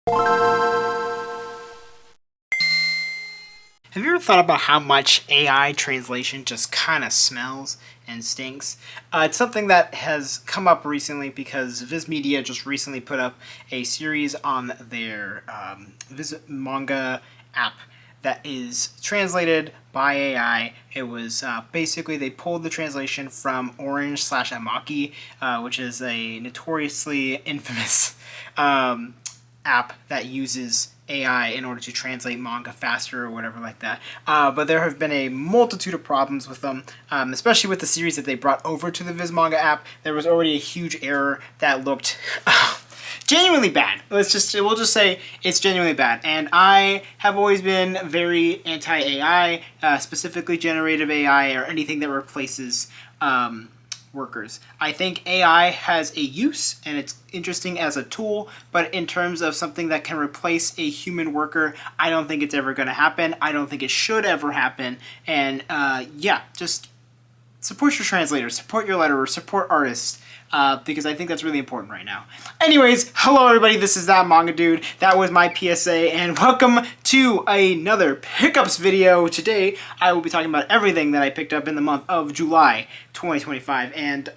Have you ever thought about how much AI translation just kind of smells and stinks? It's something that has come up recently because Viz Media just recently put up a series on their Viz Manga app that is translated by AI. It was basically they pulled the translation from Orange slash Amaki, which is a notoriously infamous app that uses AI in order to translate manga faster or whatever like that. But there have been a multitude of problems with them, especially with the series that they brought over to the Viz Manga app. There was already a huge error that looked genuinely bad. We'll just say it's genuinely bad. And I have always been very anti-AI, specifically generative AI or anything that replaces workers. I think AI has a use and it's interesting as a tool, but in terms of something that can replace a human worker, I don't think it's ever going to happen. I don't think it should ever happen. And just support your translators, support your letterers, support artists. Because I think that's really important right now. Anyways, hello everybody, this is That Manga Dude. That was my PSA, and welcome to another pickups video. Today, I will be talking about everything that I picked up in the month of July 2025, and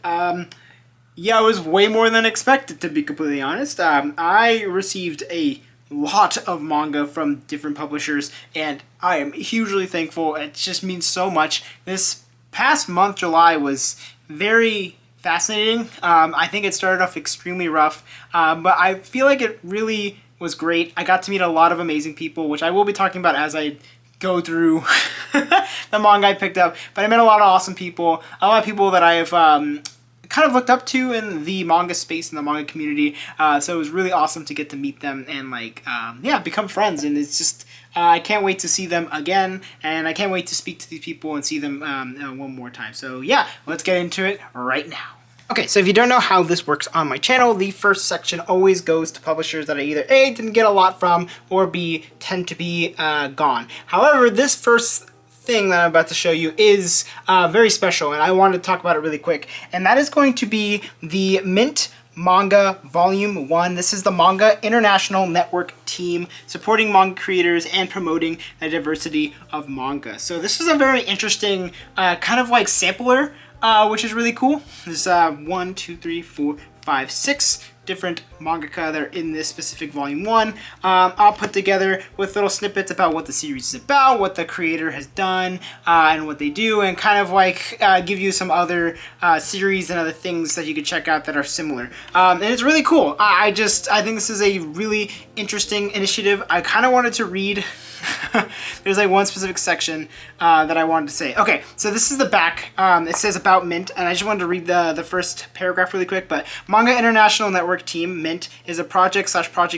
it was way more than expected, to be completely honest. I received a lot of manga from different publishers, and I am hugely thankful. It just means so much. This past month, July, was very fascinating. I think it started off extremely rough, but I feel like it really was great. I got to meet a lot of amazing people, which I will be talking about as I go through the manga I picked up. But I met a lot of awesome people, a lot of people that I have kind of looked up to in the manga space, in the manga community. So it was really awesome to get to meet them and become friends. And it's just I can't wait to see them again, and I can't wait to speak to these people and see them one more time. So yeah, let's get into it right now. Okay, so if you don't know how this works on my channel, the first section always goes to publishers that I either A, didn't get a lot from, or B, tend to be gone. However, this first thing that I'm about to show you is very special, and I wanted to talk about it really quick, and that is going to be the Mint Manga Volume 1. This is the Manga International Network team supporting manga creators and promoting the diversity of manga. So this is a very interesting kind of like sampler, which is really cool. There's 1, 2, 3, 4, 5, 6 different mangaka that are in this specific volume 1, all put together with little snippets about what the series is about, what the creator has done, and what they do, and kind of like give you some other series and other things that you could check out that are similar. And it's really cool. I think this is a really interesting initiative. I kind of wanted to read there's like one specific section that I wanted to say. Okay, so this is the back. It says about Mint, and I just wanted to read the first paragraph really quick. But Manga International Network Team, Mint, is a project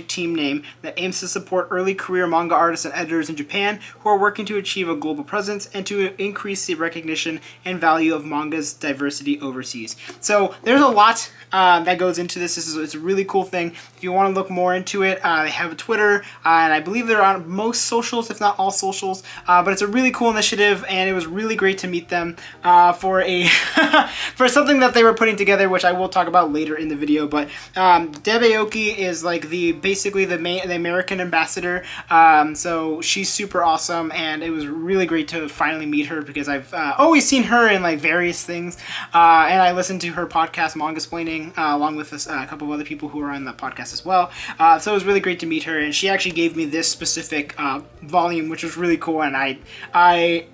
team name that aims to support early career manga artists and editors in Japan who are working to achieve a global presence and to increase the recognition and value of manga's diversity overseas. So there's a lot that goes into this. It's a really cool thing. If you want to look more into it, they have a Twitter, and I believe they're on most socials, if not all socials. But it's a really cool initiative, and it was really great to meet them for a for something that they were putting together, which I will talk about later in the video. But Deb Aoki is like basically the American ambassador. So she's super awesome, and it was really great to finally meet her because I've always seen her in like various things, and I listened to her podcast Mangasplaining along with a couple of other people who are on the podcast as well. So it was really great to meet her, and she actually gave me this specific volume, which was really cool, and I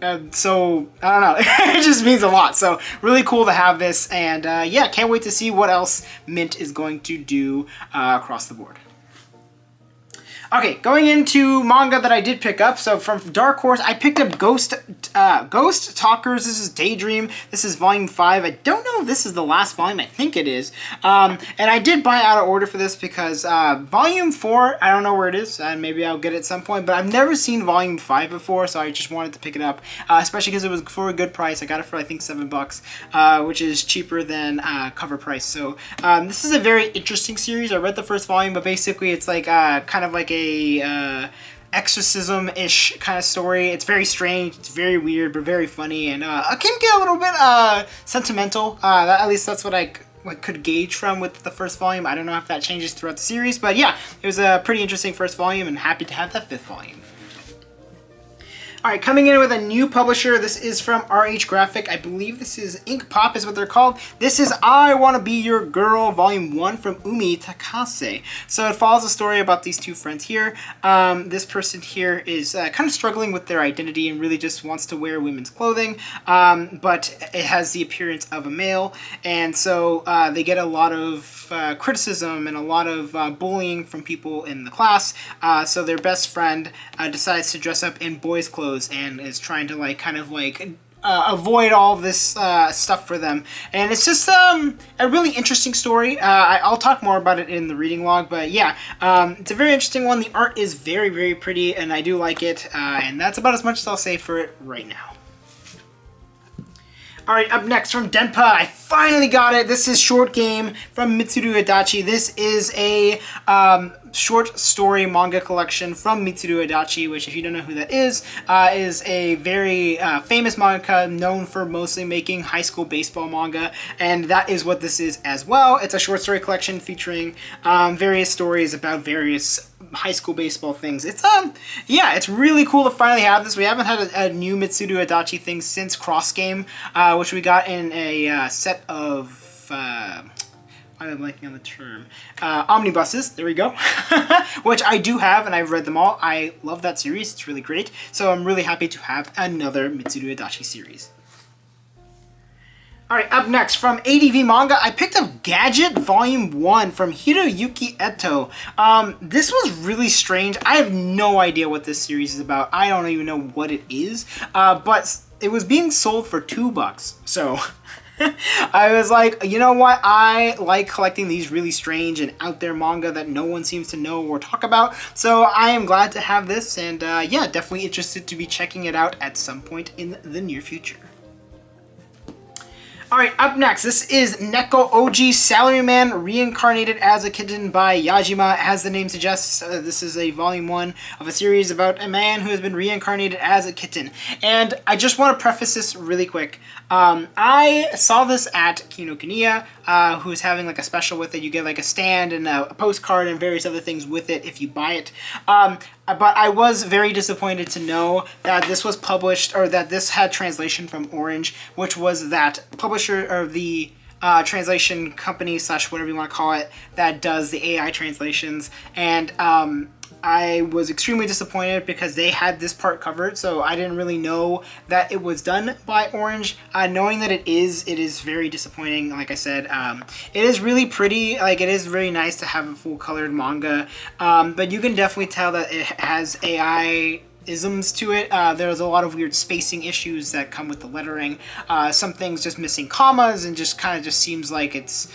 don't know, it just means a lot. So really cool to have this, and can't wait to see what else Mint is going to do across the board. Okay, going into manga that I did pick up. So from Dark Horse, I picked up Ghost Talkers. This is Daydream. This is volume 5. I don't know if this is the last volume. I think it is. And I did buy out of order for this because volume 4, I don't know where it is, and maybe I'll get it at some point, but I've never seen volume 5 before, so I just wanted to pick it up, especially because it was for a good price. I got it for, I think, $7, which is cheaper than cover price. So this is a very interesting series. I read the first volume, but basically it's like kind of like a exorcism-ish kind of story. It's very strange, it's very weird, but very funny, and I can get a little bit sentimental. At least that's what I could gauge from with the first volume. I don't know if that changes throughout the series, but yeah, it was a pretty interesting first volume, and happy to have that 5th volume. All right, coming in with a new publisher. This is from RH Graphic. I believe this is Ink Pop is what they're called. This is I Want to Be Your Girl, Volume 1 from Umi Takase. So it follows a story about these two friends here. This person here is kind of struggling with their identity and really just wants to wear women's clothing, but it has the appearance of a male. And so they get a lot of criticism and a lot of bullying from people in the class. So their best friend decides to dress up in boys' clothes and is trying to avoid all this stuff for them. And it's just a really interesting story. I'll talk more about it in the reading log, but yeah, it's a very interesting one. The art is very, very pretty, and I do like it, and that's about as much as I'll say for it right now. Alright, up next from Denpa, I finally got it. This is Short Game from Mitsuru Adachi. This is a short story manga collection from Mitsuru Adachi, which, if you don't know who that is a very famous mangaka known for mostly making high school baseball manga, and that is what this is as well. It's a short story collection featuring various stories about various high school baseball things. It's yeah, it's really cool to finally have this. We haven't had a new Mitsuru Adachi thing since Cross Game, which we got in a set of I'm blanking on the term. Omnibuses, there we go. Which I do have, and I've read them all. I love that series, it's really great. So I'm really happy to have another Mitsuru Adachi series. Alright, up next, from ADV Manga, I picked up Gadget Volume 1 from Hiroyuki Eto. This was really strange. I have no idea what this series is about. I don't even know what it is. But it was being sold for $2. So I was like, you know what? I like collecting these really strange and out there manga that no one seems to know or talk about. So I am glad to have this, and yeah, definitely interested to be checking it out at some point in the near future. Alright, up next, this is Neko Oji Salaryman Reincarnated as a Kitten by Yajima. As the name suggests, this is a volume 1 of a series about a man who has been reincarnated as a kitten. And I just want to preface this really quick. I saw this at Kinokuniya, who's having like a special with it. You get like a stand and a postcard and various other things with it if you buy it. But I was very disappointed to know that this was published, or that this had translation from Orange, which was that publisher, or the translation company / whatever you want to call it, that does the AI translations. And I was extremely disappointed because they had this part covered, so I didn't really know that it was done by Orange. Knowing that it is very disappointing. Like I said, it is really pretty. Like, it is really nice to have a full colored manga, but you can definitely tell that it has AI isms to it. There's a lot of weird spacing issues that come with the lettering. Some things just missing commas, and just kind of just seems like it's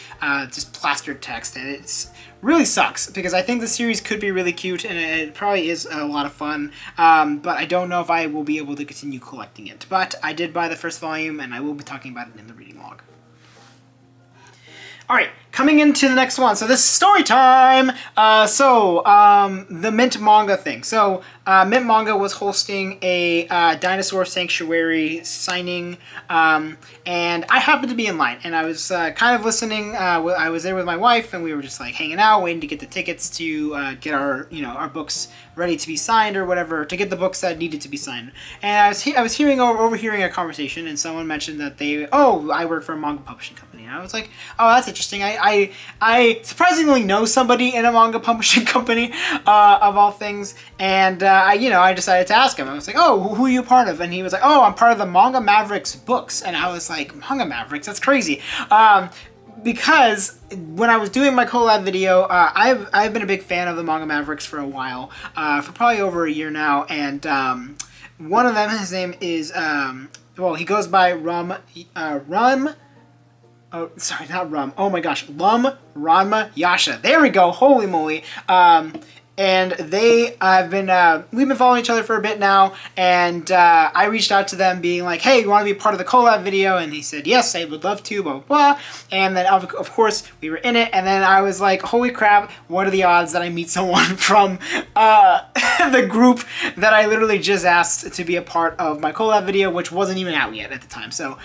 just plastered text, and it's really sucks because I think the series could be really cute, and it probably is a lot of fun, but I don't know if I will be able to continue collecting it. But I did buy the first volume, and I will be talking about it in the reading log. Alright, coming into the next one. So this is story time! The Mint Manga thing. So, Mint Manga was hosting a Dinosaur Sanctuary signing, and I happened to be in line, and I was kind of listening. I was there with my wife, and we were just like hanging out, waiting to get the tickets to get our books ready to be signed or whatever, to get the books that needed to be signed. And I was overhearing a conversation, and someone mentioned that I work for a manga publishing company. And I was like, oh, that's interesting. I surprisingly know somebody in a manga publishing company, of all things, and I decided to ask him. I was like, oh, who are you part of? And he was like, oh, I'm part of the Manga Mavericks books. And I was like, Manga Mavericks? That's crazy. Because when I was doing my collab video, I've been a big fan of the Manga Mavericks for a while, for probably over a year now, and one of them, his name is, he goes by Ranma Yasha. There we go. Holy moly. And we've been following each other for a bit now, and I reached out to them being like, hey, you want to be part of the collab video? And he said, yes, I would love to, blah, blah, blah. And then, of course, we were in it, and then I was like, holy crap, what are the odds that I meet someone from the group that I literally just asked to be a part of my collab video, which wasn't even out yet at the time. So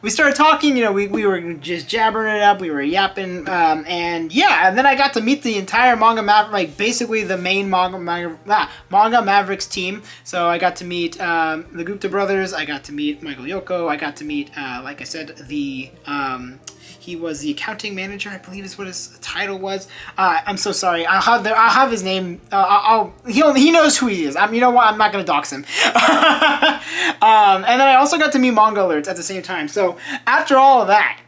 we started talking, you know, we were just jabbering it up, we were yapping, and yeah, and then I got to meet the entire Manga Maverick, like basically the main Manga Mavericks team. So I got to meet the Gupta brothers, I got to meet Michael Yoko, I got to meet, like I said, the he was the accounting manager, I believe is what his title was. I'm so sorry. I'll have his name. He knows who he is. You know what? I'm not gonna dox him. And then I also got to meet Manga Alerts at the same time. So after all of that,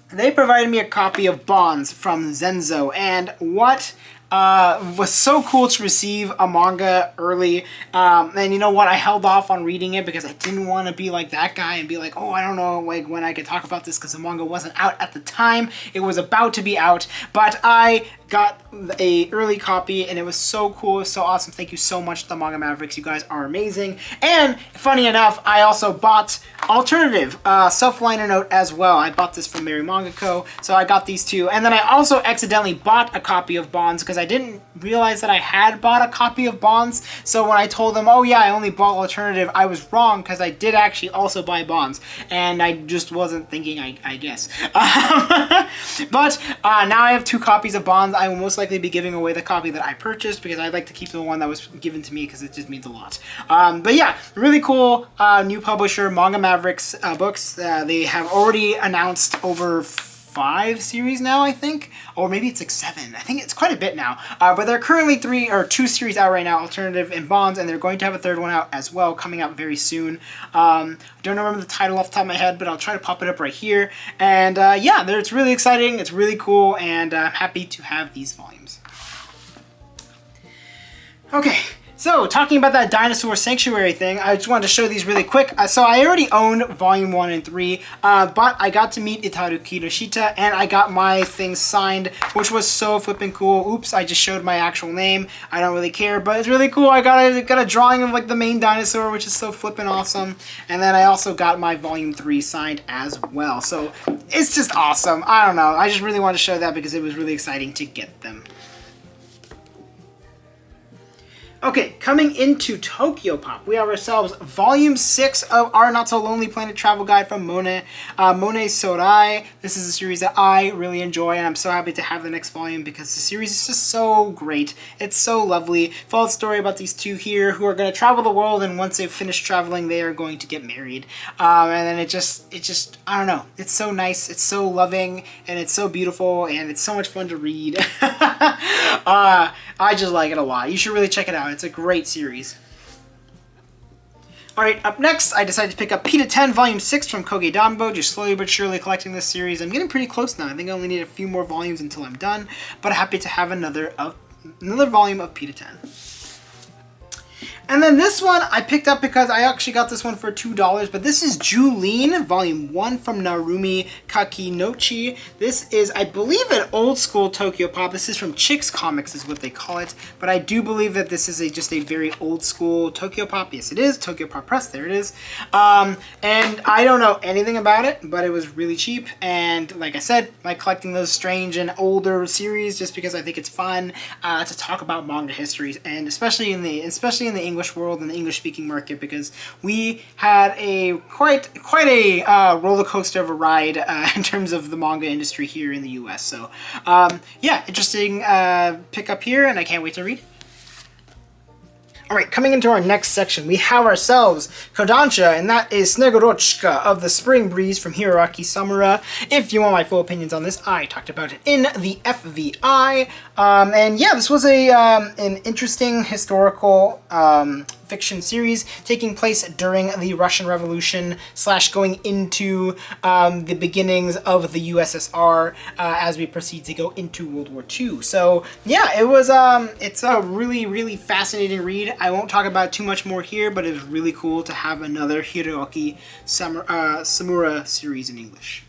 they provided me a copy of Bonds from Zenzo, and what was so cool to receive a manga early, and you know what, I held off on reading it because I didn't want to be like that guy and be like, oh, I don't know like when I could talk about this, because the manga wasn't out at the time. It was about to be out, but I got a early copy and it was so cool, it was so awesome. Thank you so much to the Manga Mavericks, you guys are amazing. And funny enough, I also bought alternative self-liner note as well. I bought this from Mary Manga Co, so I got these two, and then I also accidentally bought a copy of Bonds because I didn't realize that I had bought a copy of Bonds. So when I told them, oh yeah, I only bought alternative, I was wrong because I did actually also buy Bonds, and I just wasn't thinking, I guess. But now I have two copies of Bonds. I will most likely be giving away the copy that I purchased because I'd like to keep the one that was given to me because it just means a lot. But yeah, really cool new publisher, Manga Mavericks Books. They have already announced over 5 series now, I think, or maybe it's like 7. I think it's quite a bit now. But there are currently 2 series out right now, Alternative and Bonds, and they're going to have a 3rd one out as well, coming out very soon. Don't remember the title off the top of my head, but I'll try to pop it up right here. And yeah, it's really exciting, it's really cool, and I'm happy to have these volumes. Okay. So, talking about that Dinosaur Sanctuary thing, I just wanted to show these really quick. So, I already owned Volume 1 and 3, but I got to meet Itaru Kiyoshita, and I got my thing signed, which was so flippin' cool. Oops, I just showed my actual name. I don't really care, but it's really cool. I got a drawing of like the main dinosaur, which is so flippin' awesome. And then I also got my Volume 3 signed as well. So, it's just awesome. I don't know. I just really wanted to show that because it was really exciting to get them. Okay, coming into Tokyo Pop, we have ourselves Volume 6 of Our Not So Lonely Planet Travel Guide from Mone Sorai. This is a series that I really enjoy, and I'm so happy to have the next volume because the series is just so great. It's so lovely. Follows a story about these two here who are going to travel the world, and once they've finished traveling, they are going to get married. And then it just, I don't know, it's so nice, it's so loving, and it's so beautiful, and it's so much fun to read. I just like it a lot. You should really check it out. It's a great series. Alright, up next, I decided to pick up Pita 10 Volume 6 from Koge Danbo, just slowly but surely collecting this series. I'm getting pretty close now. I think I only need a few more volumes until I'm done, but I'm happy to have another volume of Pita 10. And then this one I picked up because I actually got this one for $2, but this is Julene, Volume 1 from Narumi Kakinochi. This is, I believe, an old school Tokyo Pop. This is from Chicks Comics is what they call it, but I do believe that this is just a very old school Tokyo Pop. Yes, it is. Tokyo Pop Press, there it is. And I don't know anything about it, but it was really cheap, and like I said, I like collecting those strange and older series just because I think it's fun to talk about manga histories, and especially in the English world and the English-speaking market, because we had a quite a roller coaster of a ride in terms of the manga industry here in the U.S. So yeah, interesting pick up here, and I can't wait to read it. Alright, coming into our next section, we have ourselves Kodansha, and that is Snegorochka of the Spring Breeze from Hiroaki Samura. If you want my full opinions on this, I talked about it in the FVI. And yeah, this was an interesting historical fiction series taking place during the Russian Revolution / going into the beginnings of the USSR as we proceed to go into World War II. So yeah, it's a really fascinating read. I won't talk about too much more here, but it was really cool to have another Hiroaki Samura series in English.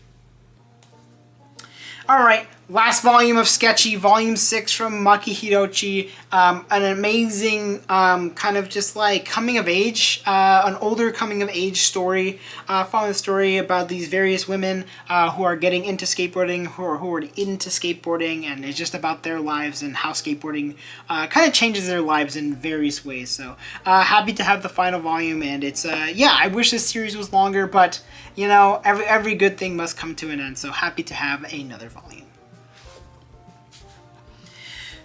Alright, Last volume of Sketchy, volume 6 from Maki Hirochi. An amazing kind of just like coming of age, an older coming of age story, following the story about these various women who are getting into skateboarding, who are into skateboarding, and it's just about their lives and how skateboarding kind of changes their lives in various ways. So happy to have the final volume, and it's yeah, I wish this series was longer, but you know, every good thing must come to an end. So happy to have another volume.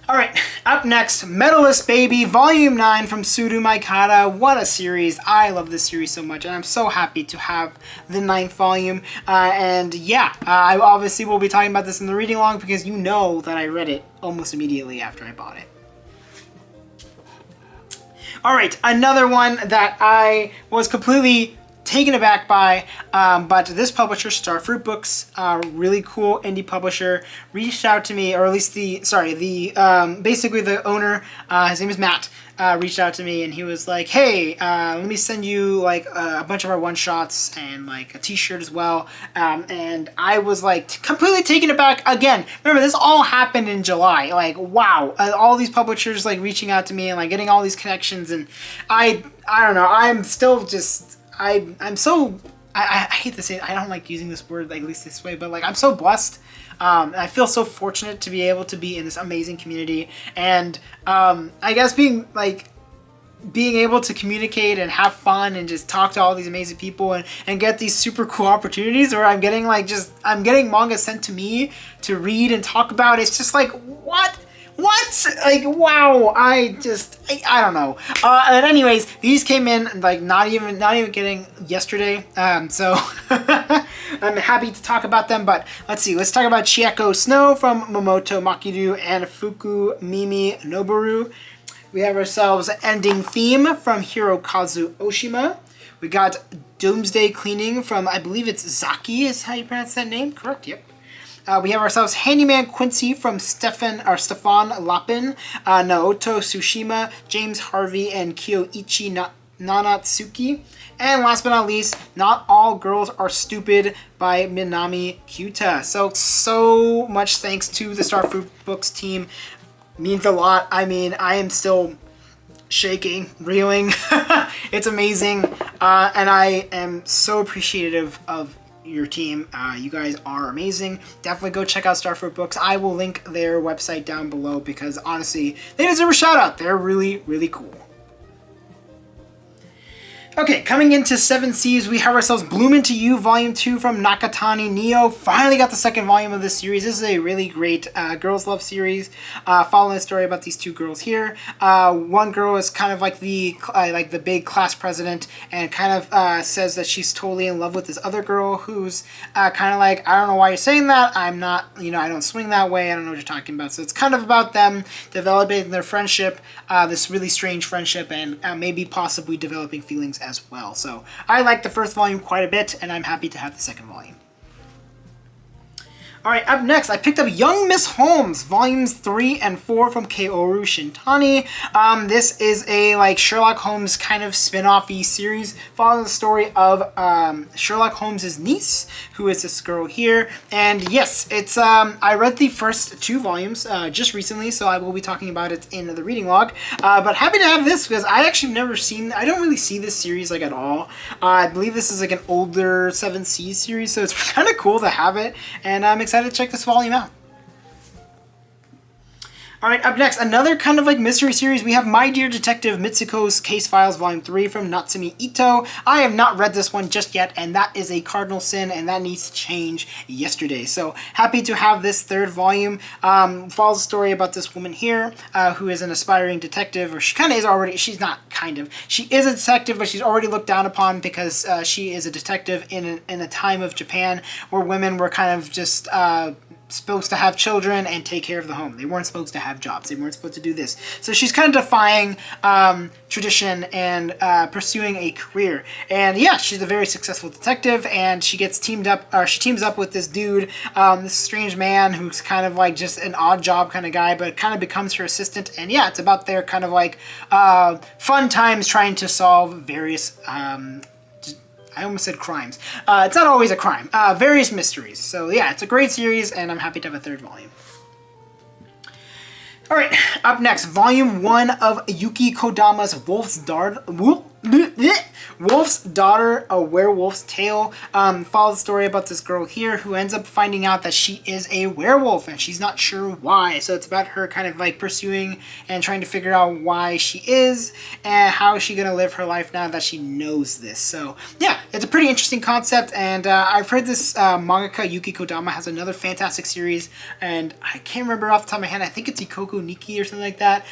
Alright, up next, Medalist Baby, Volume 9 from Suru Maikata. What a series. I love this series so much, and I'm so happy to have the 9th volume. And yeah, I obviously will be talking about this in the reading log because you know that I read it almost immediately after I bought it. Alright, another one that I was completely taken aback by, but this publisher, Starfruit Books, really cool indie publisher, reached out to me, or at least basically the owner, his name is Matt, reached out to me and he was like, hey, let me send you like a bunch of our one-shots and like a t-shirt as well. And I was like completely taken aback again. Remember, this all happened in July. Like, wow, all these publishers like reaching out to me and like getting all these connections, and I don't know, I'm still just, I'm so, I hate to say it, I don't like using this word, like, at least this way, but like I'm so blessed. I feel so fortunate to be able to be in this amazing community, and I guess being able to communicate and have fun and just talk to all these amazing people and get these super cool opportunities where I'm getting I'm getting manga sent to me to read and talk about. It's just like, what? Like, wow, I don't know. And anyways, these came in like not even getting yesterday. So I'm happy to talk about them, but let's talk about Chieko Snow from Momoto Makiru and Fuku Mimi Noboru. We have ourselves Ending Theme from Hirokazu Oshima. We got Doomsday Cleaning from, I believe it's Zaki is how you pronounce that name, correct? Yep. We have ourselves Handyman Quincy from Stefan Lapin, Naoto Tsushima, James Harvey, and Kyoichi Nanatsuki. And last but not least, Not All Girls Are Stupid by Minami Kyuta. So much thanks to the Starfruit Books team. Means a lot. I mean, I am still shaking, reeling. It's amazing. And I am so appreciative of your team. You guys are amazing. Definitely go check out Starfruit Books. I will link their website down below because honestly, they deserve a shout out. They're really, really cool. Okay, coming into 7 Seas, we have ourselves Bloom Into You, Volume 2 from Nakatani Neo. Finally got the second volume of this series. This is a really great girls' love series, following a story about these two girls here. One girl is kind of like the big class president and kind of says that she's totally in love with this other girl who's kind of like, I don't know why you're saying that. I'm not, I don't swing that way. I don't know what you're talking about. So it's kind of about them developing their friendship, this really strange friendship, and maybe possibly developing feelings as well. So I like the first volume quite a bit, and I'm happy to have the second volume. Alright, up next, I picked up Young Miss Holmes, Volumes 3 and 4 from Kaoru Shintani. This is a Sherlock Holmes kind of spin-off-y series following the story of Sherlock Holmes' niece, who is this girl here. And yes, it's I read the first 2 volumes just recently, so I will be talking about it in the reading log. But happy to have this because I actually never I don't really see this series at all. I believe this is an older 7C series, so it's kind of cool to have it, and I'm excited to check this volume out. Alright, up next, another kind of mystery series. We have My Dear Detective Mitsuko's Case Files Volume 3 from Natsumi Ito. I have not read this one just yet, and that is a cardinal sin, and that needs to change yesterday. So happy to have this third volume. Follows a story about this woman here who is an aspiring detective, or she kind of is already, she's not kind of, she is a detective, but she's already looked down upon because she is a detective in a time of Japan where women were kind of just supposed to have children and take care of the home. They weren't supposed to have jobs. They weren't supposed to do this. So she's kind of defying tradition and pursuing a career. And yeah, she's a very successful detective, and she gets teams up with this dude, this strange man who's kind of just an odd job kind of guy, but kind of becomes her assistant. And yeah, it's about their kind of fun times trying to solve various I almost said crimes. It's not always a crime. Various mysteries. So yeah, it's a great series, and I'm happy to have a third volume. All right, up next, Volume 1 of Yuki Kodama's Wolf's Daughter, A Werewolf's Tale. Follows the story about this girl here who ends up finding out that she is a werewolf and she's not sure why. So it's about her kind of like pursuing and trying to figure out why she is and how is she going to live her life now that she knows this. So yeah, it's a pretty interesting concept, and I've heard this mangaka Yuki Kodama has another fantastic series, and I can't remember off the top of my head. I think it's Ikoku Nikki or something like that.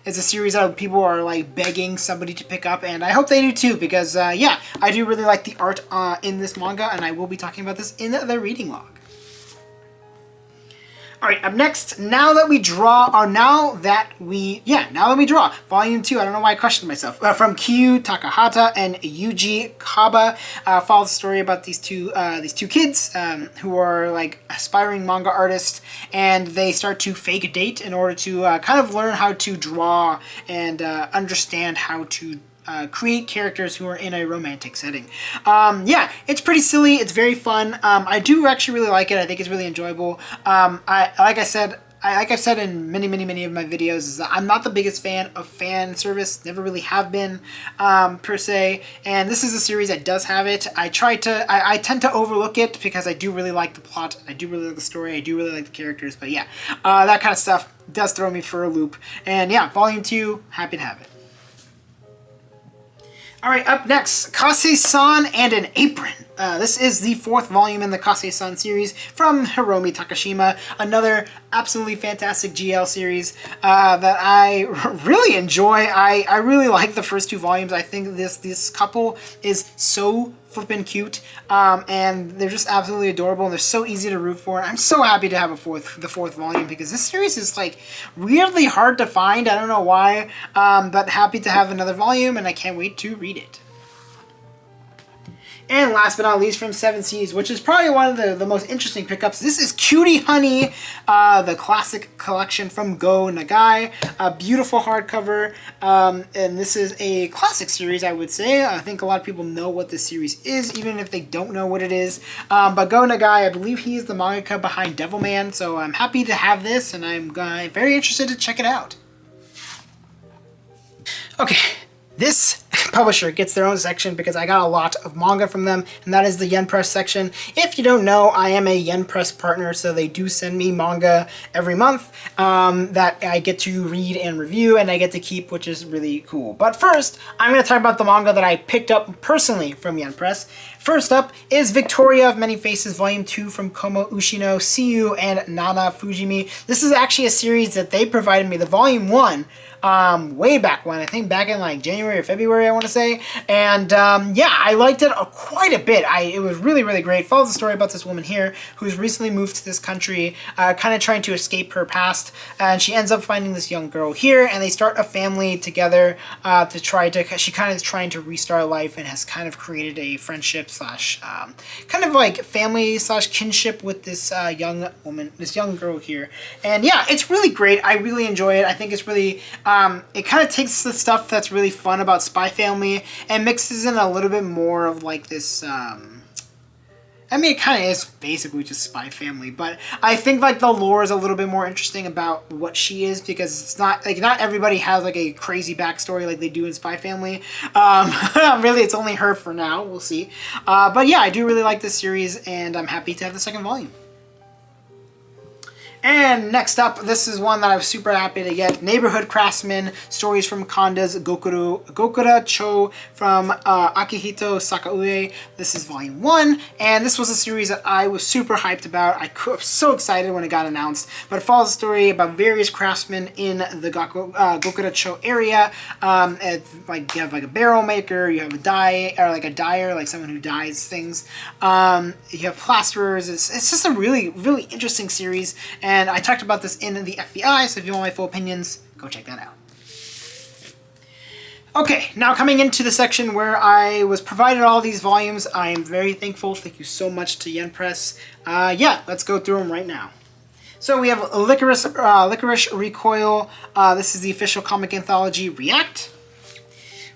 It's a series that people are like begging somebody to pick up, and I hope they do too, because yeah, I do really like the art in this manga, and I will be talking about this in the reading log. All right, up next, now that we draw, Volume 2, I don't know why I questioned myself, from Kyu Takahata and Yuji Kaba, follows the story about these two kids who are like aspiring manga artists, and they start to fake a date in order to kind of learn how to draw and understand how to create characters who are in a romantic setting. Yeah, it's pretty silly. It's very fun. I do actually really like it. I think it's really enjoyable. Like I've said in many of my videos, is that I'm not the biggest fan of fan service. Never really have been, per se. And this is a series that does have it. I tend to overlook it because I do really like the plot. I do really like the story. I do really like the characters. But yeah, that kind of stuff does throw me for a loop. And yeah, Volume 2, happy to have it. All right, up next, Kase-san and an Apron. This is the 4th volume in the Kase-san series from Hiromi Takashima. Another absolutely fantastic GL series that I really enjoy. I really like the first 2 volumes. I think this couple is so flippin' cute, and they're just absolutely adorable, and they're so easy to root for. I'm so happy to have the 4th volume, because this series is like weirdly hard to find. I don't know why, but happy to have another volume, and I can't wait to read it. And last but not least, from 7 Seas, which is probably one of the most interesting pickups. This is Cutie Honey, the classic collection from Go Nagai. A beautiful hardcover, and this is a classic series, I would say. I think a lot of people know what this series is, even if they don't know what it is. But Go Nagai, I believe he is the mangaka behind Devilman, so I'm happy to have this, and I'm very interested to check it out. Okay. This publisher gets their own section because I got a lot of manga from them, and that is the Yen Press section. If you don't know, I am a Yen Press partner, so they do send me manga every month that I get to read and review, and I get to keep, which is really cool. But first, I'm going to talk about the manga that I picked up personally from Yen Press. First up is Victoria of Many Faces, Volume 2 from Komo Ushino, Siyu, and Nana Fujimi. This is actually a series that they provided me, the Volume 1, way back when, I think back in like January or February, I want to say, and yeah, I liked it quite a bit. It was really great. Follows the story about this woman here who's recently moved to this country, kind of trying to escape her past, and she ends up finding this young girl here, and they start a family together she kind of is trying to restart life, and has kind of created a friendship slash kind of like family slash kinship with this young woman, this young girl here, and yeah, it's really great. I really enjoy it. I think it's really it kind of takes the stuff that's really fun about Spy Family and mixes in a little bit more of like this, I mean, it kind of is basically just Spy Family, but I think like the lore is a little bit more interesting about what she is, because it's not like, not everybody has like a crazy backstory like they do in Spy Family. Really, it's only her for now. We'll see. But yeah, I do really like this series, and I'm happy to have the 2nd volume. And next up, this is one that I was super happy to get. Neighborhood Craftsman, Stories from Konda's Gokura Cho from Akihito Sakaue. This is Volume 1, and this was a series that I was super hyped about. I was so excited when it got announced, but it follows a story about various craftsmen in the Gokura Cho area. It's like, you have like a barrel maker, you have a dyer, like someone who dyes things. You have plasterers. It's just a really interesting series, and I talked about this in the FBI, so if you want my full opinions, go check that out. Okay, now coming into the section where I was provided all these volumes, I am very thankful. Thank you so much to Yen Press. Yeah, let's go through them right now. So we have Licorice Recoil. This is the official comic anthology React.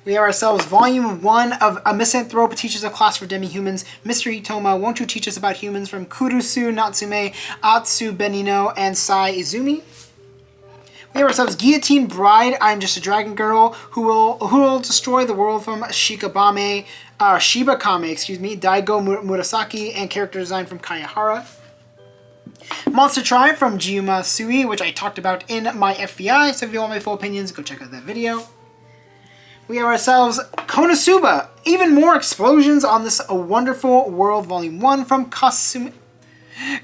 We have ourselves Volume 1 of A Misanthrope Teaches a Class for Demi-Humans, Mr. Itoma, Won't You Teach Us About Humans, from Kurusu Natsume, Atsu Benino, and Sai Izumi. We have ourselves Guillotine Bride, I'm Just a Dragon Girl, who will destroy the world, from Shibakame, Daigo Murasaki, and character design from Kayahara. Monster Tribe from Jiyuma Sui, which I talked about in my FBI, so if you want my full opinions, go check out that video. We have ourselves Konosuba, Even More Explosions on This Wonderful World, Volume 1, from Kasumi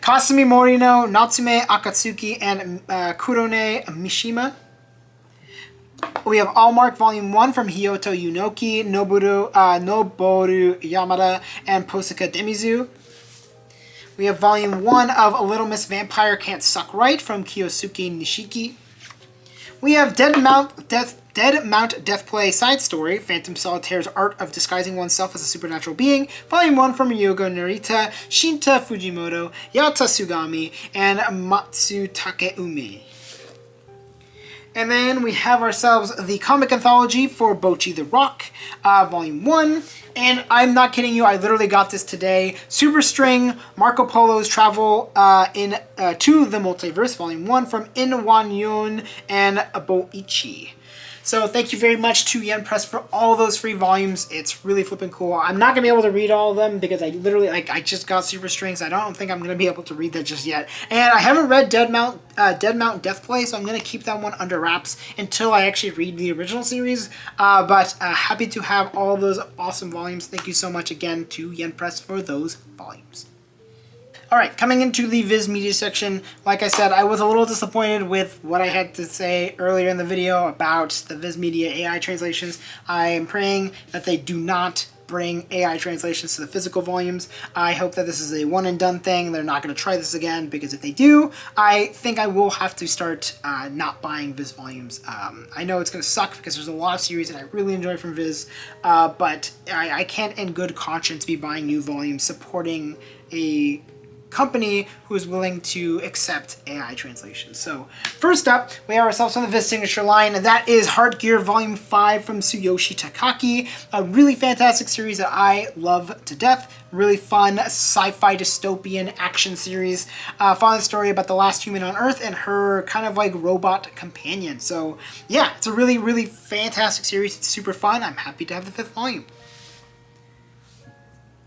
Morino, Natsume Akatsuki, and Kurone Mishima. We have Allmark Volume 1 from Hyoto Yunoki, Noboru Yamada, and Posaka Demizu. We have Volume 1 of A Little Miss Vampire Can't Suck Right from Kiyosuke Nishiki. We have Dead Mount Deathplay Side Story, Phantom Solitaire's Art of Disguising Oneself as a Supernatural Being, Volume 1 from Ryogo Narita, Shinta Fujimoto, Yata Sugami, and Matsutake Ume. And then we have ourselves the comic anthology for Bocchi the Rock, Volume 1. And I'm not kidding you, I literally got this today. Super String, Marco Polo's Travel to the Multiverse, Volume 1, from In Wanyun and Boichi. So thank you very much to Yen Press for all those free volumes. It's really flipping cool. I'm not going to be able to read all of them because I literally, I just got Super Strings. I don't think I'm going to be able to read that just yet. And I haven't read Dead Mount Deathplay, so I'm going to keep that one under wraps until I actually read the original series. But happy to have all those awesome volumes. Thank you so much again to Yen Press for those volumes. Alright, coming into the Viz Media section, like I said, I was a little disappointed with what I had to say earlier in the video about the Viz Media AI translations. I am praying that they do not bring AI translations to the physical volumes. I hope that this is a one and done thing. They're not going to try this again, because if they do, I think I will have to start not buying Viz volumes. I know it's going to suck because there's a lot of series that I really enjoy from Viz, but I can't in good conscience be buying new volumes supporting a company who is willing to accept AI translations. So first up, we have ourselves on the Viz Signature line, and that is Heart Gear Volume 5 from Tsuyoshi Takaki, a really fantastic series that I love to death. Really fun sci-fi dystopian action series, following the story about the last human on Earth and her kind of like robot companion. So yeah, it's a really, really fantastic series. It's super fun. I'm happy to have the 5th volume.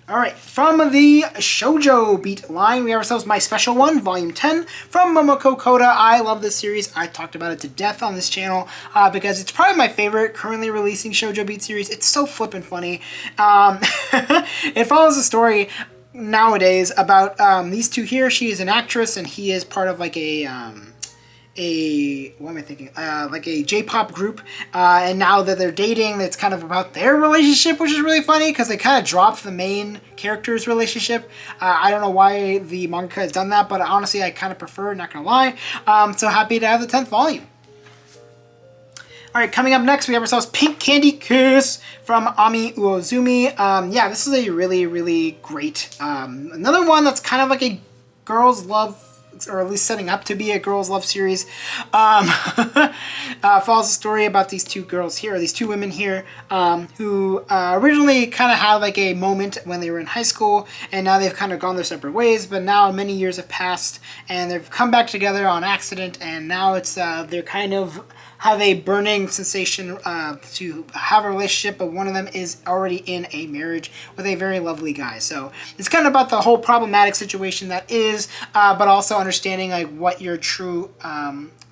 Alright, from the Shoujo Beat line, we have ourselves My Special One, Volume 10, from Momoko Koda. I love this series. I talked about it to death on this channel because it's probably my favorite currently releasing Shoujo Beat series. It's so flippin' funny. It follows a story nowadays about these two here. She is an actress and he is part of like like a J-pop group, and now that they're dating, it's kind of about their relationship, which is really funny because they kind of dropped the main character's relationship. I don't know why the manga has done that, but honestly, I kind of prefer, not gonna lie. So happy to have the 10th volume. Alright, coming up next, we have ourselves Pink Candy Kiss from Ami Uozumi. Yeah, this is a really, really great, another one that's kind of like a girls' love, or at least setting up to be a girls' love series. Follows a story about these two girls here, or these two women here, who originally kind of had like a moment when they were in high school, and now they've kind of gone their separate ways, but now many years have passed, and they've come back together on accident, and now it's they're kind of have a burning sensation to have a relationship, but one of them is already in a marriage with a very lovely guy. So it's kind of about the whole problematic situation that is, but also understanding like what your true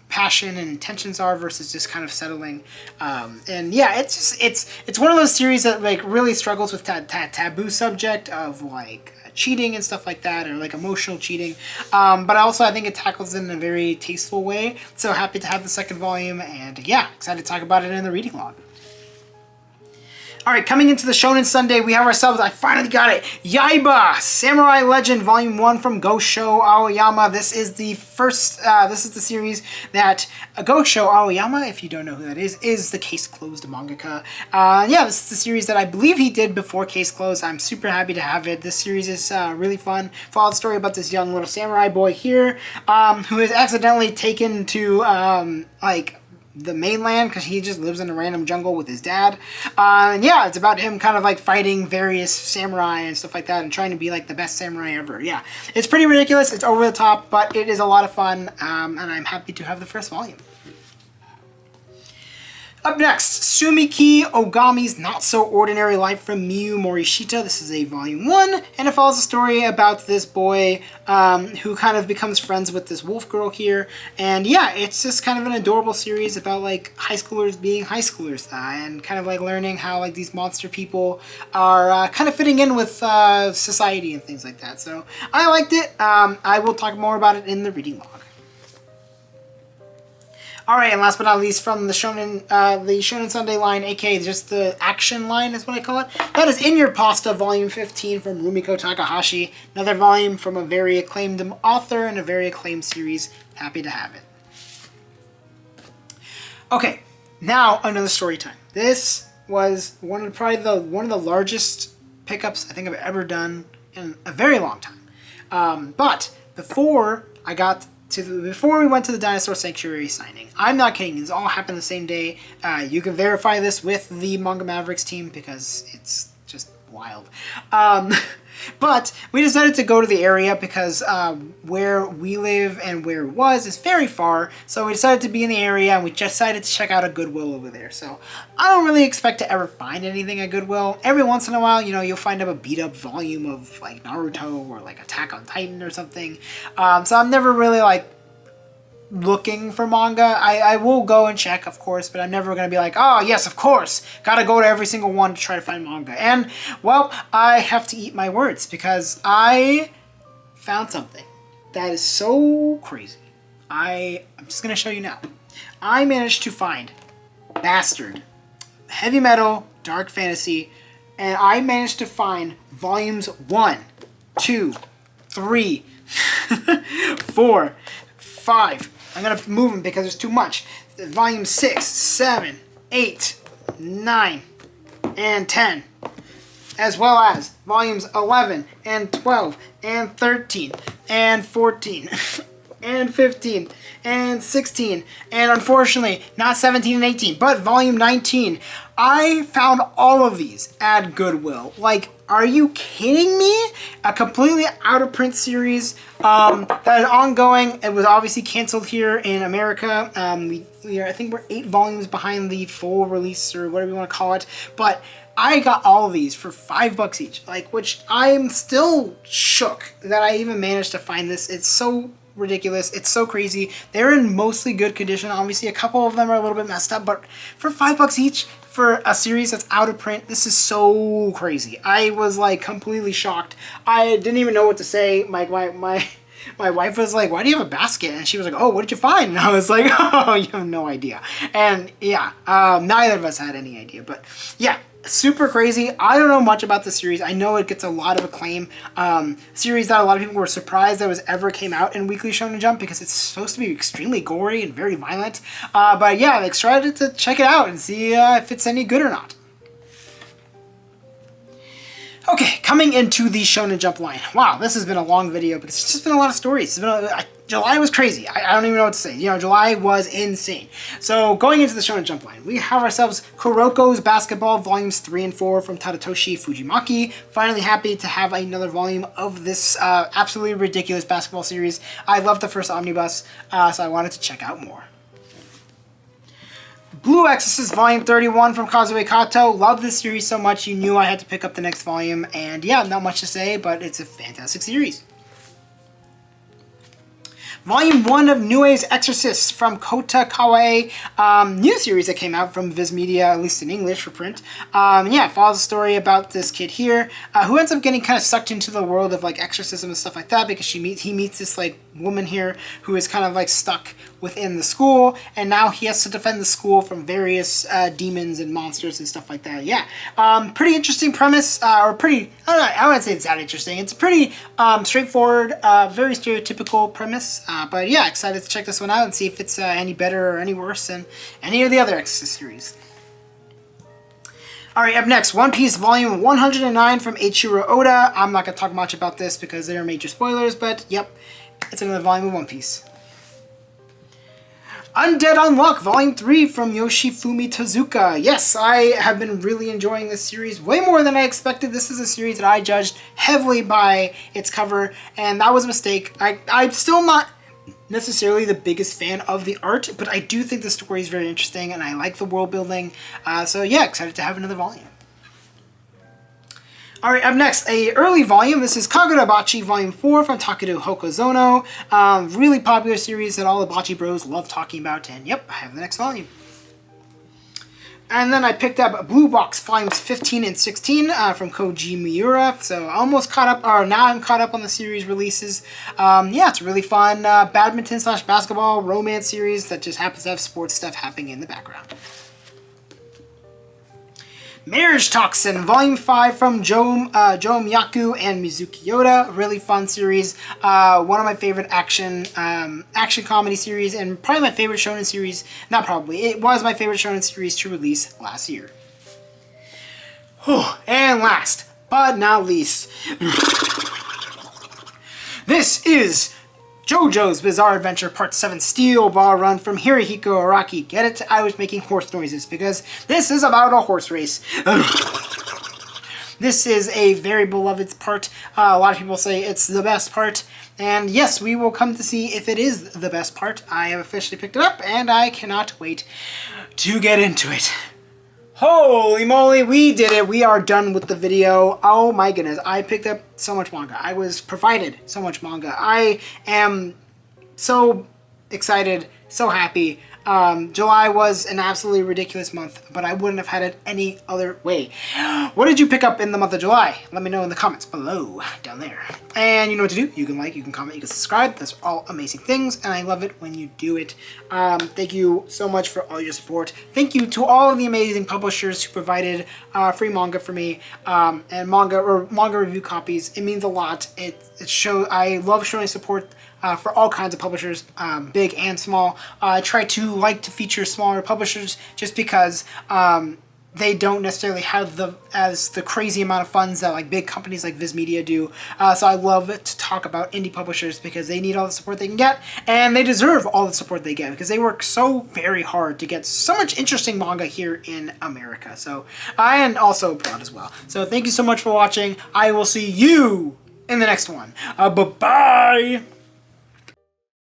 passion and intentions are versus just kind of settling. And yeah, it's one of those series that like really struggles with that taboo subject of like cheating and stuff like that, or like emotional cheating, but also I think it tackles it in a very tasteful way. So happy to have the 2nd volume, and yeah, excited to talk about it in the reading log. Alright, coming into the Shonen Sunday, we have ourselves, I finally got it, Yaiba, Samurai Legend, Volume 1 from Gosho Aoyama. This is the first, this is the series that Gosho Aoyama, if you don't know who that is the Case Closed mangaka. Yeah, this is the series that I believe he did before Case Closed. I'm super happy to have it. This series is really fun. Follows the story about this young little samurai boy here, who is accidentally taken to, like, the mainland because he just lives in a random jungle with his dad. And yeah, it's about him kind of like fighting various samurai and stuff like that and trying to be like the best samurai ever. Yeah, it's pretty ridiculous. It's over the top, but it is a lot of fun, and I'm happy to have the first volume. Up next, Sumiki Ogami's Not So Ordinary Life from Miyu Morishita. This is a volume 1, and it follows a story about this boy who kind of becomes friends with this wolf girl here. And yeah, it's just kind of an adorable series about like high schoolers being high schoolers and kind of like learning how like these monster people are kind of fitting in with society and things like that. So I liked it. I will talk more about it in the reading log. Alright, and last but not least, from the Shonen Sunday line, aka just the action line is what I call it. That is In Your Pasta, Volume 15 from Rumiko Takahashi. Another volume from a very acclaimed author and a very acclaimed series. Happy to have it. Okay, now another story time. This was one of the largest pickups I think I've ever done in a very long time. But before we went to the Dinosaur Sanctuary signing, I'm not kidding, this all happened the same day. You can verify this with the Manga Mavericks team because it's just wild. But we decided to go to the area because where we live and where it was is very far, so we decided to be in the area and we decided to check out a Goodwill over there. So I don't really expect to ever find anything at Goodwill. Every once in a while, you know, you'll find up a beat up volume of like Naruto or like Attack on Titan or something. So I'm never really like looking for manga. I will go and check, of course, but I'm never going to be like, oh yes, of course, gotta go to every single one to try to find manga. And, well, I have to eat my words because I found something that is so crazy. I'm just going to show you now. I managed to find Bastard, heavy metal, dark fantasy, and I managed to find volumes 1, 2, 3, 4, 5. I'm going to move them because there's too much. Volume 6, 7, 8, 9, and 10. As well as volumes 11, and 12, and 13, and 14, and 15, and 16, and unfortunately, not 17 and 18, but volume 19. I found all of these at Goodwill. Like, are you kidding me? A completely out-of-print series that is ongoing. It was obviously canceled here in America. I think we're 8 volumes behind the full release, or whatever you want to call it. But I got all of these for $5 each, like, which I'm still shook that I even managed to find this. It's so ridiculous. It's so crazy. They're in mostly good condition. Obviously, a couple of them are a little bit messed up, but for $5 each for a series that's out of print, this is so crazy. I was like completely shocked. I didn't even know what to say. My wife was like, why do you have a basket? And she was like, oh, what did you find? And I was like, oh, you have no idea. And yeah, neither of us had any idea. But yeah, super crazy. I don't know much about the series. I know it gets a lot of acclaim. Series that a lot of people were surprised that was ever came out in Weekly Shonen Jump because it's supposed to be extremely gory and very violent. But yeah, I'm excited to check it out and see if it's any good or not. Okay, coming into the Shonen Jump line. Wow, this has been a long video because it's just been a lot of stories. July was crazy. I don't even know what to say. You know, July was insane. So going into the Shonen Jump line, we have ourselves Kuroko's Basketball Volumes 3 and 4 from Tadatoshi Fujimaki. Finally happy to have another volume of this absolutely ridiculous basketball series. I love the first omnibus, so I wanted to check out more. Blue Exorcist Volume 31 from Kazue Kato. Love this series so much, you knew I had to pick up the next volume. And yeah, not much to say, but it's a fantastic series. Volume 1 of Nue's Exorcist from Kota Kawae, new series that came out from Viz Media, at least in English for print. Yeah, it follows a story about this kid here, who ends up getting kind of sucked into the world of like exorcism and stuff like that because he meets this like woman here who is kind of like stuck within the school, and now he has to defend the school from various demons and monsters and stuff like that. Yeah, pretty interesting premise, or pretty, I wouldn't say it's that interesting. It's a pretty straightforward, very stereotypical premise. But yeah, excited to check this one out and see if it's any better or any worse than any of the other Exorcist series. Alright, up next, One Piece Volume 109 from Eiichiro Oda. I'm not going to talk much about this because there are major spoilers, but yep, it's another volume of One Piece. Undead Unluck Volume 3 from Yoshifumi Tezuka. Yes, I have been really enjoying this series way more than I expected. This is a series that I judged heavily by its cover, and that was a mistake. I'm still not necessarily the biggest fan of the art, but I do think the story is very interesting, and I like the world building. So yeah, excited to have another volume. Alright, up next, a early volume. This is Kagurabachi Volume 4 from Takeru Hokuzono. Really popular series that all the Bachi bros love talking about, and yep, I have the next volume. And then I picked up Blue Box Volumes 15 and 16 from Koji Miura. So almost caught up, or now I'm caught up on the series releases. Yeah, it's really fun badminton / basketball romance series that just happens to have sports stuff happening in the background. Marriage Toxin, Volume 5 from Joe Myaku and Mizuki Yoda. Really fun series. One of my favorite action comedy series, and probably my favorite shonen series. Not probably. It was my favorite shonen series to release last year. And last, but not least, this is JoJo's Bizarre Adventure Part 7 Steel Ball Run from Hirohiko Araki. Get it? I was making horse noises because this is about a horse race. This is a very beloved part. A lot of people say it's the best part. And yes, we will come to see if it is the best part. I have officially picked it up and I cannot wait to get into it. Holy moly, we did it. We are done with the video. Oh my goodness, I picked up so much manga. I was provided so much manga. I am so excited, so happy. July was an absolutely ridiculous month, but I wouldn't have had it any other way. What did you pick up in the month of July? Let me know in the comments below, down there. And you know what to do. You can like, you can comment, you can subscribe. Those are all amazing things, and I love it when you do it. Thank you so much for all your support. Thank you to all of the amazing publishers who provided free manga for me, and manga review copies. It means a lot. I love showing support for all kinds of publishers, big and small. I try to feature smaller publishers just because they don't necessarily have the crazy amount of funds that like big companies like Viz Media do. So I love to talk about indie publishers because they need all the support they can get, and they deserve all the support they get because they work so very hard to get so much interesting manga here in America. So and also abroad as well. So thank you so much for watching. I will see you in the next one. Bye-bye!